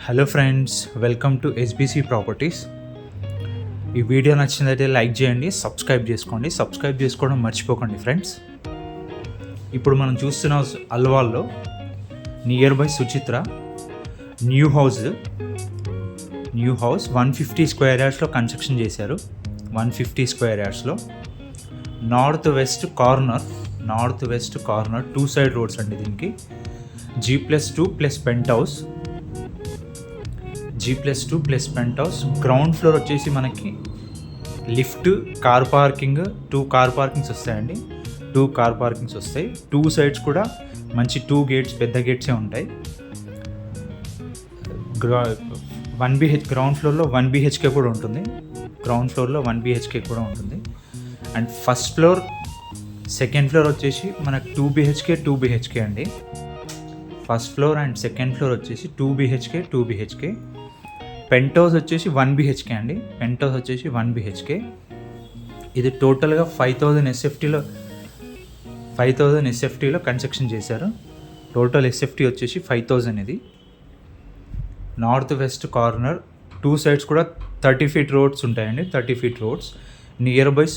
Hello friends, welcome to SBC properties. ఈ video నచ్చినట్లయితే like చేయండి, సబ్స్క్రైబ్ చేసుకోవడం మర్చిపోకండి ఫ్రెండ్స్. ఇప్పుడు మనం చూస్తున్న అల్వాల్లో near by Suchitra new house 150 square యార్డ్స్లో కన్స్ట్రక్షన్ చేశారు. 150 స్క్వేర్ యార్డ్స్లో north west corner 2 side roads అండి. దీనికి G+2 plus penthouse. Ground floor వచ్చేసి మనకి lift, car parking, 2 car parkings వస్తాయండి. 2 కార్ పార్కింగ్స్ వస్తాయి. 2 సైడ్స్ కూడా మంచి 2 గేట్స్, పెద్ద గేట్సే ఉంటాయి. గ్రౌండ్ ఫ్లోర్లో 1 BHK కూడా ఉంటుంది. And first floor, second floor వచ్చేసి మనకు 2 BHK అండి. First floor and second floor వచ్చేసి 2 BHK. పెంట్ హౌస్ వచ్చేసి 1 BHK అండి. ఇది టోటల్గా 5,000 SFTలో కన్స్ట్రక్షన్ చేశారు. టోటల్ SFT వచ్చేసి 5,000. ఇది నార్త్ వెస్ట్ కార్నర్, 2 సైడ్స్ కూడా 30 feet రోడ్స్ ఉంటాయండి. 30 feet రోడ్స్ near by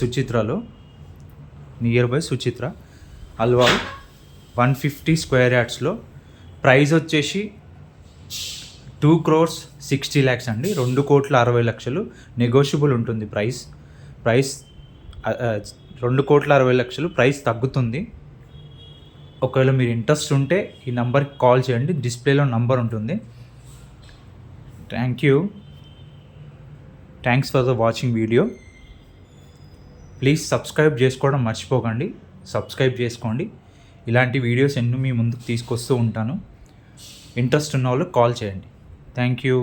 Suchitra Alwal 150 square యార్డ్స్లో. ప్రైస్ వచ్చేసి 2,60 lakhs అండి. 2,60,00,000 నెగోషియబుల్ ఉంటుంది. ప్రైస్ 2,60,00,000 ప్రైస్ తగ్గుతుంది. ఒకవేళ మీరు ఇంట్రెస్ట్ ఉంటే ఈ నెంబర్కి కాల్ చేయండి. డిస్ప్లేలో నంబర్ ఉంటుంది. Thanks for the watching video. Please subscribe చేసుకోవడం మర్చిపోకండి. సబ్స్క్రైబ్ చేసుకోండి. ఇలాంటి వీడియోస్ ఎన్నో మీ ముందుకు తీసుకొస్తూ ఉంటాను. ఇంట్రెస్ట్ ఉన్న వాళ్ళు కాల్ చేయండి. Thank you.